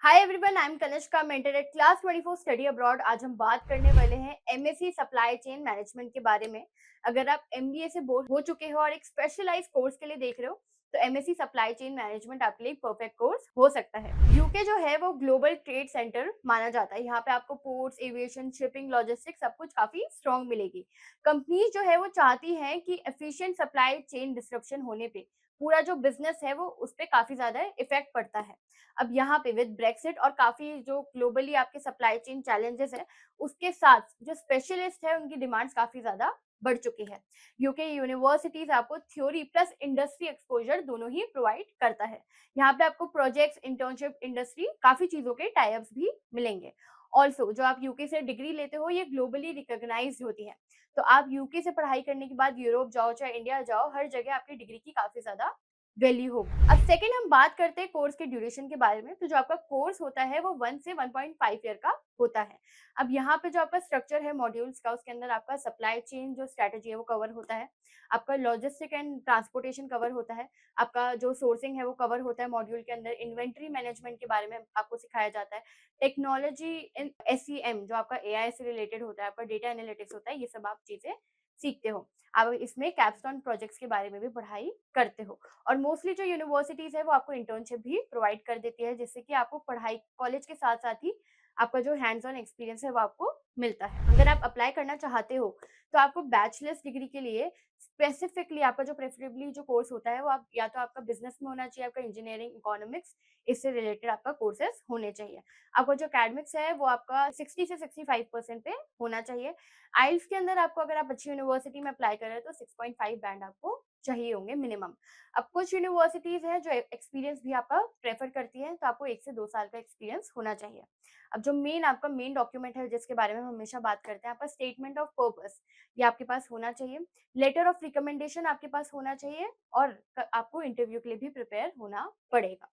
Hi everyone, I am Kanishka, mentor at class 24 study abroad. आज हम बात करने वाले हैं एमएससी सप्लाई चेन मैनेजमेंट के बारे में। अगर आप एमबीए से बोर हो चुके हो और एक स्पेशलाइज कोर्स के लिए देख रहे हो तो एमएससी सप्लाई चेन मैनेजमेंट आपके लिए एक परफेक्ट कोर्स हो सकता है। यूके जो है वो ग्लोबल ट्रेड सेंटर माना जाता है। यहाँ पे आपको पोर्ट्स, एविएशन, शिपिंग, लॉजिस्टिक्स सब कुछ काफी स्ट्रॉन्ग मिलेगी। कंपनीज जो है वो चाहती हैं कि एफिशिएंट सप्लाई चेन डिस्ट्रप्शन होने पे पूरा जो बिजनेस है वो उस पर काफी ज्यादा इफेक्ट पड़ता है। अब यहाँ पे विद ब्रेक्सिट और काफी जो ग्लोबली आपके सप्लाई चेन चैलेंजेस है, उसके साथ जो स्पेशलिस्ट है उनकी डिमांड्स काफी ज्यादा बढ़ चुकी है। यूके यूनिवर्सिटीज आपको थ्योरी प्लस इंडस्ट्री एक्सपोजर दोनों ही प्रोवाइड करता है। यहाँ पे आपको प्रोजेक्ट्स, इंटर्नशिप, इंडस्ट्री काफी चीजों के टाइप्स भी मिलेंगे। ऑल्सो जो आप यूके से डिग्री लेते हो ये ग्लोबली रिकॉग्नाइज्ड होती है। तो आप यूके से पढ़ाई करने के बाद यूरोप जाओ चाहे इंडिया जाओ, हर जगह आपकी डिग्री की काफी ज्यादा वैल्यू होगी। अब सेकंड हम बात करते हैं कोर्स के ड्यूरेशन के बारे में। तो जो आपका कोर्स होता है वो 1 से 1.5 ईयर का होता है। अब यहाँ पे जो आपका स्ट्रक्चर है मॉड्यूल्स का, उसके अंदर आपका सप्लाई चेन जो स्ट्रेटजी है वो कवर होता है, आपका लॉजिस्टिक एंड ट्रांसपोर्टेशन कवर होता है, आपका जो सोर्सिंग है वो कवर होता है मॉड्यूल के अंदर, इन्वेंट्री मैनेजमेंट के बारे में आपको सिखाया जाता है, टेक्नोलॉजी इन एसईएम जो आपका एआई से रिलेटेड होता है, आपका डेटा एनालिटिक्स होता है, ये सब आप चीजें सीखते हो। आप इसमें कैप्स्टोन प्रोजेक्ट्स के बारे में भी पढ़ाई करते हो। और मोस्टली जो यूनिवर्सिटीज है वो आपको इंटर्नशिप भी प्रोवाइड कर देती है, जिससे कि आपको पढ़ाई कॉलेज के साथ साथ ही आपका जो हैंड्स ऑन एक्सपीरियंस है वो आपको मिलता है। अगर आप अप्लाई करना चाहते हो तो आपको बैचलर्स डिग्री के लिए स्पेसिफिकली आपका जो प्रेफरेबली जो कोर्स होता है वो आप या तो आपका बिजनेस में होना चाहिए, आपका इंजीनियरिंग, इकोनॉमिक्स, इससे रिलेटेड आपका कोर्सेज होने चाहिए। आपका जो एकेडमिक्स है वो आपका 60 से 65% पे होना चाहिए। आइल्स के अंदर आपको अगर आप अच्छी यूनिवर्सिटी में अप्लाई कर रहे हो तो 6.5 बैंड आपको चाहिए होंगे मिनिमम। अब कुछ यूनिवर्सिटीज हैं जो एक्सपीरियंस भी आपका प्रेफर करती है, तो आपको 1 से 2 साल का एक्सपीरियंस होना चाहिए। अब जो आपका मेन डॉक्यूमेंट है जिसके बारे में हम हमेशा बात करते हैं, आपका स्टेटमेंट ऑफ पर्पस, ये आपके पास होना चाहिए। लेटर ऑफ रिकमेंडेशन आपके पास होना चाहिए और आपको इंटरव्यू के लिए भी प्रिपेयर होना पड़ेगा।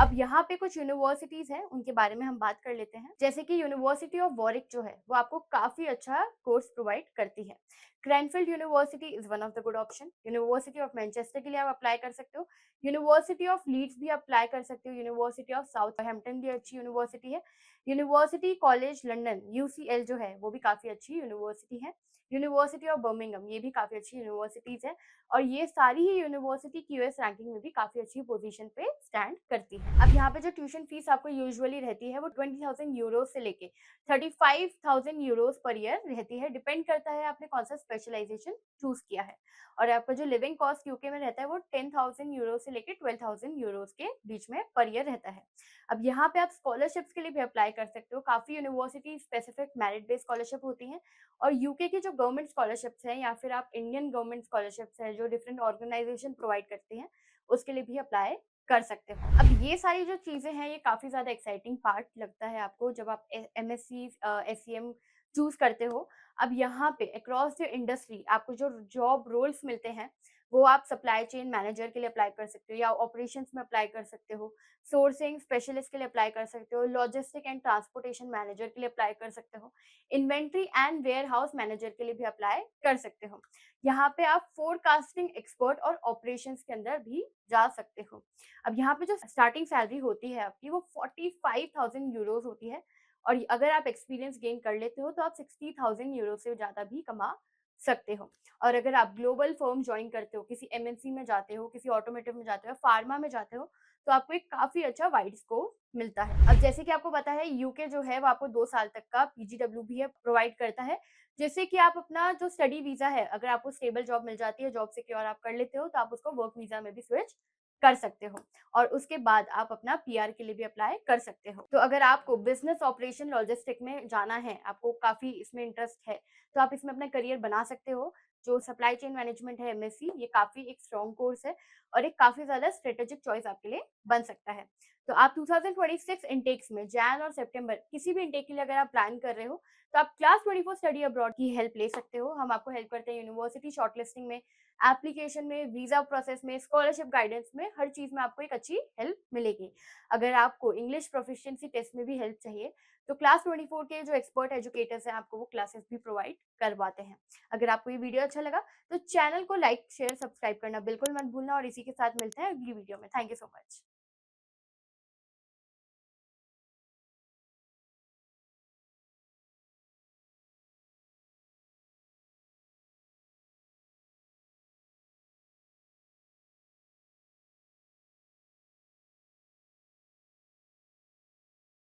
अब यहाँ पे कुछ यूनिवर्सिटीज हैं उनके बारे में हम बात कर लेते हैं। जैसे कि यूनिवर्सिटी ऑफ वॉरिक जो है वो आपको काफी अच्छा कोर्स प्रोवाइड करती है। Cranfield university is one of the good option. University of Manchester के लिए आप अप्लाई कर सकते हो। यूनिवर्सिटी ऑफ लीड्स भी अप्लाई कर सकते हो। यूनिवर्सिटी ऑफ साउथहैम्पटन भी अच्छी यूनिवर्सिटी है। यूनिवर्सिटी कॉलेज लंदन यूसीएल जो है वो भी काफी अच्छी यूनिवर्सिटी है। यूनिवर्सिटी ऑफ बर्मिंघम ये भी काफी अच्छी यूनिवर्सिटीज है और ये सारी ही यूनिवर्सिटी क्यूएस रैंकिंग में भी काफी अच्छी पोजीशन पे स्टैंड करती है। अब यहाँ पे जो ट्यूशन फीस आपको यूजुअली रहती है वो 20,000 यूरो से लेके 35,000 यूरोस पर ईयर रहती है। डिपेंड करता है आपने कौन सा स्पेशलाइजेशन चूज किया है। और आपका जो लिविंग कॉस्ट यूके में रहता है वो 10,000 यूरो से लेके 12,000 यूरोस के बीच में पर ईयर रहता है। अब यहाँ पे आप स्कॉलरशिप्स के लिए भी अप्लाई कर सकते हो। काफी university specific merit based scholarship होती है और यूके की जो गवर्नमेंट स्कॉलरशिप्स हैं या फिर आप इंडियन गवर्नमेंट स्कॉलरशिप्स है जो डिफरेंट ऑर्गेनाइजेशन प्रोवाइड करती हैं, उसके लिए भी अप्लाई कर सकते हो। अब ये सारी जो चीजें हैं ये काफी ज्यादा एक्साइटिंग पार्ट लगता है आपको जब आप एमएससी एसईएम चूज करते हो। अब यहाँ पे अक्रॉस द इंडस्ट्री आपको जो जॉब रोल्स मिलते हैं वो आप सप्लाई चेन मैनेजर के लिए अप्लाई कर सकते हो या ऑपरेशंस में अप्लाई कर सकते हो, सोर्सिंग स्पेशलिस्ट के लिए अप्लाई कर सकते हो, लॉजिस्टिक एंड ट्रांसपोर्टेशन मैनेजर के लिए अप्लाई कर सकते हो, inventory and warehouse manager के लिए भी अप्लाई कर सकते हो। यहाँ पे आप फोरकास्टिंग एक्सपर्ट और ऑपरेशंस के अंदर भी जा सकते हो। अब यहाँ पे जो स्टार्टिंग सैलरी होती है आपकी वो 45,000 यूरोज होती है और अगर आप एक्सपीरियंस गेन कर लेते हो तो आप 60,000 यूरो से ज्यादा भी कमा सकते हो। और अगर आप ग्लोबल फर्म ज्वाइन करते हो, किसी एमएनसी में जाते हो, किसी ऑटोमेटिव में जाते हो, फार्मा में जाते हो, तो आपको एक काफी अच्छा वाइड स्कोप मिलता है। अब जैसे कि आपको पता है यूके जो है वो आपको 2 साल तक का पीजीडब्ल्यू भी प्रोवाइड करता है, जिससे कि आप अपना जो स्टडी वीजा है, अगर आपको स्टेबल जॉब मिल जाती है, जॉब सिक्योर आप कर लेते हो, तो आप उसको वर्क वीजा में भी स्विच कर सकते हो और उसके बाद आप अपना पीआर के लिए भी अप्लाई कर सकते हो। तो अगर आपको बिजनेस ऑपरेशन लॉजिस्टिक में जाना है, आपको काफी इसमें इंटरेस्ट है, तो आप इसमें अपना करियर बना सकते हो। जो सप्लाई चेन मैनेजमेंट है एमएससी, ये काफी एक स्ट्रॉन्ग कोर्स है और एक काफी ज्यादा स्ट्रेटेजिक चॉइस आपके लिए बन सकता है। तो आप 2026 इंटेक्स में जैन और सितंबर किसी भी इंटेक के लिए अगर आप प्लान कर रहे हो तो आप क्लास 24 स्टडी अब्रॉड की हेल्प ले सकते हो। हम आपको हेल्प करते हैं यूनिवर्सिटी शॉर्टलिस्टिंग में, एप्लीकेशन में, वीजा प्रोसेस में, स्कॉलरशिप गाइडेंस में, हर चीज में आपको एक अच्छी हेल्प मिलेगी। अगर आपको इंग्लिश प्रोफिशिएंसी टेस्ट में भी हेल्प चाहिए तो क्लास 24 के जो एक्सपर्ट एजुकेटर्स हैं आपको वो क्लासेस भी प्रोवाइड करवाते हैं। अगर आपको ये वीडियो अच्छा लगा तो चैनल को लाइक, शेयर, सब्सक्राइब करना बिल्कुल मत भूलना और इसी के साथ मिलते हैं अगली वीडियो में। Thank you so much.